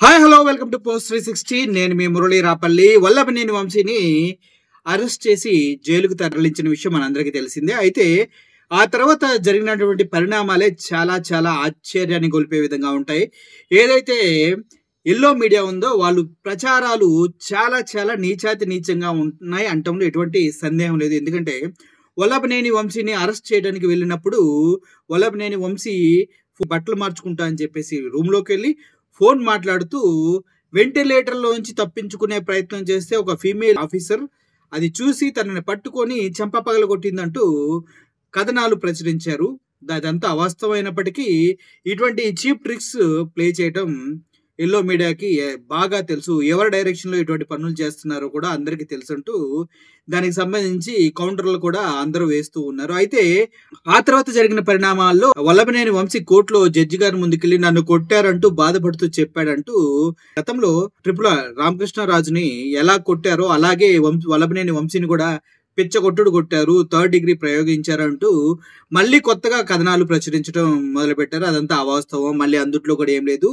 Hi hello welcome to post 360. నేను మీ మురళీ రాపల్లి. వల్లభనేని వంశీని arrest చేసి జైలుకు తరలించిన విషయం మనందరికీ తెలిసిందే. అయితే ఆ తర్వాత జరిగినటువంటి పరిణామాలే చాలా చాలా ఆశ్చర్యాన్ని గొలిపే విధంగా ఉంటాయి. ఏదైతే ఎల్లో మీడియా ఉందో వాళ్ళు ప్రచారాలు చాలా చాలా నీచాతి నీచంగా ఉన్నాయి అంటంలో ఎటువంటి సందేహం లేదు. ఎందుకంటే వల్లభనేని వంశీని అరెస్ట్ చేయడానికి వెళ్ళినప్పుడు వల్లభనేని వంశీ బట్టలు మార్చుకుంటా అని చెప్పేసి రూమ్లోకి వెళ్ళి ఫోన్ మాట్లాడుతూ వెంటిలేటర్‌లోంచి తప్పించుకునే ప్రయత్నం చేస్తే ఒక ఫీమేల్ ఆఫీసర్ అది చూసి తనని పట్టుకొని చెంప పగలగొట్టిందంటూ కథనాలు ప్రచురించారు. అదంతా అవాస్తవమైనప్పటికీ ఇటువంటి చీప్ ట్రిక్స్ ప్లే చేయటం ఎల్లో మీడియాకి బాగా తెలుసు. ఎవరి డైరెక్షన్‌లో ఇటువంటి పనులు చేస్తున్నారో కూడా అందరికీ తెలుసంటూ దానికి సంబంధించి కౌంటర్‌లు కూడా అందరూ వేస్తూ ఉన్నారు. అయితే ఆ తర్వాత జరిగిన పరిణామాల్లో వల్లభనేని వంశీ కోర్టులో జడ్జి గారి ముందుకెళ్ళి నన్ను కొట్టారంటూ బాధపడుతూ చెప్పాడంటూ గతంలో ట్రిపుల్ ఆర్ రామకృష్ణరాజుని ఎలా కొట్టారో అలాగే వల్లభనేని వంశీని కూడా పిచ్చగొట్టుడు కొట్టారు, థర్డ్ డిగ్రీ ప్రయోగించారంటూ మళ్ళీ కొత్తగా కథనాలు ప్రచురించడం మొదలుపెట్టారు. అదంతా అవాస్తవం. మళ్ళీ అందుట్లో కూడా ఏం లేదు.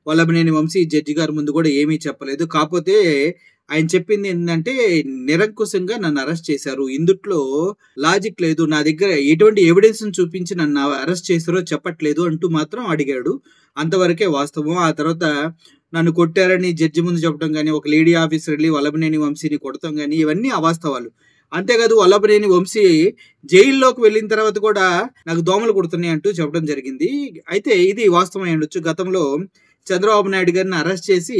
వల్లభనేని వంశీ జడ్జి గారి ముందు కూడా ఏమీ చెప్పలేదు. కాకపోతే ఆయన చెప్పింది ఏంటంటే నిరంకుశంగా నన్ను అరెస్ట్ చేశారు, ఇందుట్లో లాజిక్ లేదు, నా దగ్గర ఎటువంటి ఎవిడెన్స్ చూపించి నన్ను అరెస్ట్ చేశారో చెప్పట్లేదు అంటూ మాత్రం అడిగాడు. అంతవరకే వాస్తవం. ఆ తర్వాత నన్ను కొట్టారని జడ్జి ముందు చెప్పడం కానీ, ఒక లేడీ ఆఫీసర్ వెళ్ళి వల్లభనేని వంశీని కొడతాం కానీ ఇవన్నీ అవాస్తవాలు. అంతేకాదు వల్లభనేని వంశీ జైల్లోకి వెళ్ళిన తర్వాత కూడా నాకు దోమలు కుడుతున్నాయి అంటూ చెప్పడం జరిగింది. అయితే ఇది వాస్తవమై ఉండొచ్చు. గతంలో చంద్రబాబు నాయుడు గారిని అరెస్ట్ చేసి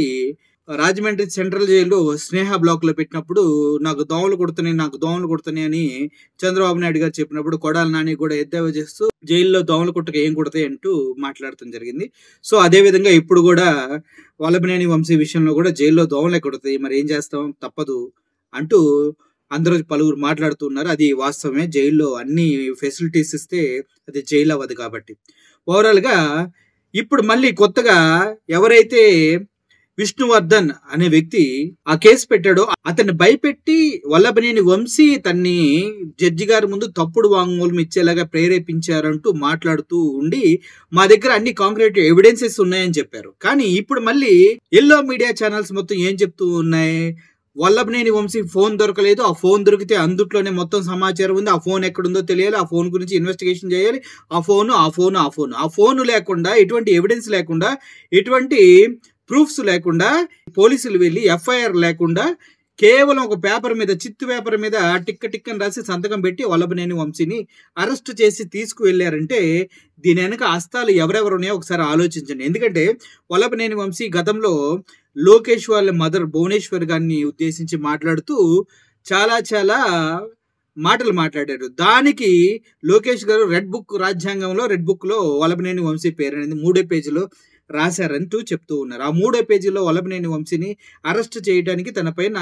రాజమండ్రి సెంట్రల్ జైల్లో స్నేహ బ్లాక్లో పెట్టినప్పుడు నాకు దోమలు కుడుతున్నాయి అని చంద్రబాబు నాయుడు గారు చెప్పినప్పుడు కొడాలి నాని కూడా ఎద్దేవా చేస్తూ జైల్లో దోమలు కుట్టక ఏం కుడతాయి అంటూ మాట్లాడటం జరిగింది. సో అదేవిధంగా ఇప్పుడు కూడా వల్లభనేని వంశీ విషయంలో కూడా జైల్లో దోమలే కుడతాయి, మరి ఏం చేస్తాం తప్పదు అంటూ అందరూ పలువురు మాట్లాడుతున్నారు. అది వాస్తవమే. జైల్లో అన్ని ఫెసిలిటీస్ ఇస్తే అది జైలు అవ్వదు కాబట్టి. ఓవరాల్గా ఇప్పుడు మళ్ళీ కొత్తగా ఎవరైతే విష్ణువర్ధన్ అనే వ్యక్తి ఆ కేసు పెట్టాడో అతన్ని భయపెట్టి వల్లభనేని వంశీ తన్ని జడ్జి గారి ముందు తప్పుడు వాంగ్మూలం ఇచ్చేలాగా ప్రేరేపించారంటూ మాట్లాడుతూ ఉండి మా దగ్గర అన్ని కాంక్రీట్ ఎవిడెన్సెస్ ఉన్నాయని చెప్పారు. కానీ ఇప్పుడు మళ్ళీ ఎల్లో మీడియా ఛానల్స్ మొత్తం ఏం చెప్తూ ఉన్నాయి, వల్లభనేని వంశీ ఫోన్ దొరకలేదు, ఆ ఫోన్ దొరికితే అందుట్లోనే మొత్తం సమాచారం ఉంది, ఆ ఫోన్ ఎక్కడుందో తెలియాలి, ఆ ఫోన్ గురించి ఇన్వెస్టిగేషన్ చేయాలి, ఆ ఫోన్ లేకుండా ఎటువంటి ఎవిడెన్స్ లేకుండా ఎటువంటి ప్రూఫ్స్ లేకుండా పోలీసులు వెళ్ళి ఎఫ్ఐఆర్ లేకుండా కేవలం ఒక పేపర్ మీద చిత్తు పేపర్ మీద టిక్క టిక్కని రాసి సంతకం పెట్టి వల్లభనేని వంశీని అరెస్ట్ చేసి తీసుకువెళ్ళారంటే దీని వెనక హస్తాలు ఎవరెవరు ఉన్నాయో ఒకసారి ఆలోచించండి. ఎందుకంటే వల్లభనేని వంశీ గతంలో లోకేష్ వాళ్ళ మదర్ భువనేశ్వర్ గారిని ఉద్దేశించి మాట్లాడుతూ చాలా చాలా మాటలు మాట్లాడారు. దానికి లోకేష్ గారు రాజ్యాంగంలో రెడ్ బుక్లో వల్లభనేని వంశీ పేరు అనేది 3వ పేజీలో రాశారంటూ చెప్తూ ఉన్నారు. ఆ 3వ పేజీలో వల్లభనేని వంశీని అరెస్ట్ చేయడానికి తన పైన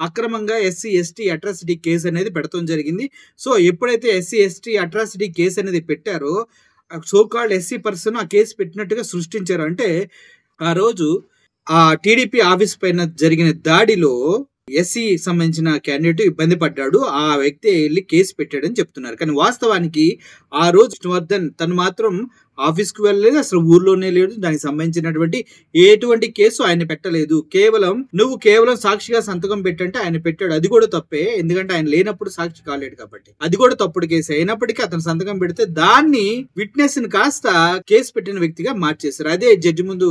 అక్రమంగా SC/ST అట్రాసిటీ కేసు అనేది పెడతాం జరిగింది. సో ఎప్పుడైతే SC/ST అట్రాసిటీ కేసు అనేది పెట్టారో సోకాల్డ్ SC పర్సన్ ఆ కేసు పెట్టినట్టుగా సృష్టించారు. అంటే ఆ రోజు ఆ టీడీపీ ఆఫీస్ పైన జరిగిన దాడిలో SC సంబంధించిన క్యాండిడేట్ ఇబ్బంది పడ్డాడు, ఆ వ్యక్తి వెళ్ళి కేసు పెట్టాడని చెప్తున్నారు. కానీ వాస్తవానికి ఆ రోజు విష్ణువర్ధన్ తను మాత్రం ఆఫీస్కి వెళ్ళలేదు, అసలు ఊర్లోనే లేడు, దానికి సంబంధించినటువంటి ఎటువంటి కేసు ఆయన పెట్టలేదు. కేవలం సాక్షిగా సంతకం పెట్టంటే ఆయన పెట్టాడు, అది కూడా తప్పే. ఎందుకంటే ఆయన లేనప్పుడు సాక్షి కాలేడు కాబట్టి అది కూడా తప్పుడు కేసు అయినప్పటికీ అతను సంతకం పెడితే దాన్ని విట్నెస్ ని కాస్త కేసు పెట్టిన వ్యక్తిగా మార్చేశారు. అదే జడ్జి ముందు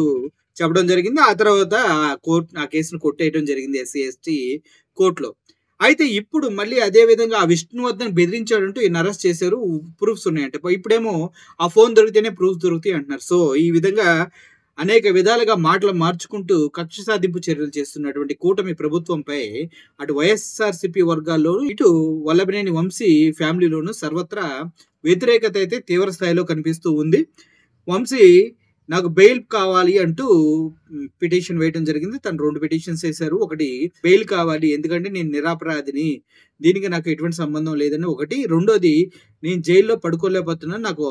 చెప్పడం జరిగింది. ఆ తర్వాత ఆ కేసును కొట్టేయడం జరిగింది SC/ST కోర్టులో. అయితే ఇప్పుడు మళ్ళీ అదే విధంగా ఆ విష్ణువర్ధన్ బెదిరించాడంటూ ఈయన అరెస్ట్ చేశారు, ప్రూఫ్స్ ఉన్నాయంటే. ఇప్పుడేమో ఆ ఫోన్ దొరికితేనే ప్రూఫ్స్ దొరుకుతాయి అంటున్నారు. సో ఈ విధంగా అనేక విధాలుగా మాటలు మార్చుకుంటూ కక్ష సాధింపు చర్యలు చేస్తున్నటువంటి కూటమి ప్రభుత్వంపై అటు వైఎస్ఆర్సీపీ వర్గాల్లోనూ ఇటు వల్లభనేని వంశీ ఫ్యామిలీలోనూ సర్వత్రా వ్యతిరేకత అయితే తీవ్ర స్థాయిలో కనిపిస్తూ ఉంది. వంశీ నాకు బెయిల్ కావాలి అంటూ పిటిషన్ వేయడం జరిగింది. తను 2 పిటిషన్స్ వేశారు. ఒకటి బెయిల్ కావాలి ఎందుకంటే నేను నిరపరాధిని, దీనికి నాకు ఎటువంటి సంబంధం లేదని ఒకటి, రెండోది నేను జైల్లో పడుకోలేకపోతున్నాను, నాకు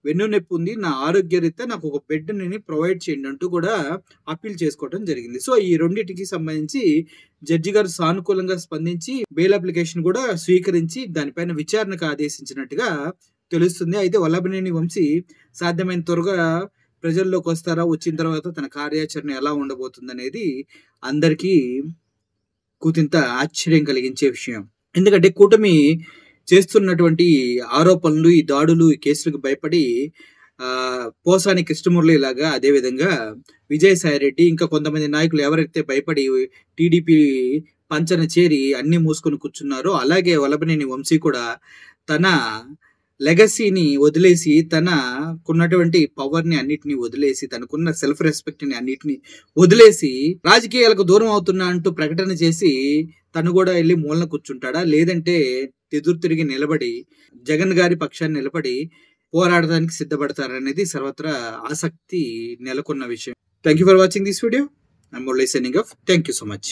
వెన్ను నొప్పి ఉంది, నా ఆరోగ్యరీత్యా నాకు ఒక బెడ్ని ప్రొవైడ్ చేయండి అంటూ కూడా అప్పీల్ చేసుకోవడం జరిగింది. సో ఈ రెండింటికి సంబంధించి జడ్జి గారు సానుకూలంగా స్పందించి బెయిల్ అప్లికేషన్ కూడా స్వీకరించి దానిపైన విచారణకు ఆదేశించినట్టుగా తెలుస్తుంది. అయితే వల్లభనేని వంశీ సాధ్యమైన త్వరగా ప్రజల్లోకి వస్తారా? వచ్చిన తర్వాత తన కార్యాచరణ ఎలా ఉండబోతుందనేది అందరికీ కూతింత ఆశ్చర్యం కలిగించే విషయం. ఎందుకంటే కూటమి చేస్తున్నటువంటి ఆరోపణలు, ఈ దాడులు, ఈ కేసులకు భయపడి పోసాని కృష్ణమురళి లాగా, అదేవిధంగా విజయసాయిరెడ్డి ఇంకా కొంతమంది నాయకులు ఎవరైతే భయపడి టీడీపీ పంచన చేరి అన్నీ మూసుకొని కూర్చున్నారో, అలాగే వల్లభనేని వంశీ కూడా తన లెగసీని వదిలేసి, తనకున్నటువంటి పవర్‌ని అన్నిటిని వదిలేసి, తనకున్న సెల్ఫ్ రెస్పెక్ట్‌ని అన్నిటిని వదిలేసి, రాజకీయాలకు దూరం అవుతున్నా అంటూ ప్రకటన చేసి, తను కూడా ఎళ్లి మూలన కూర్చుంటాడా? లేదంటే ఎదురు తిరిగి నిలబడి, జగన్ గారి పక్షాన్ని నిలబడి పోరాడడానికి సిద్ధపడతారనేది సర్వత్రా ఆసక్తి నెలకొన్న విషయం. Thank you for watching this video. I am Murali signing off. Thank you so much.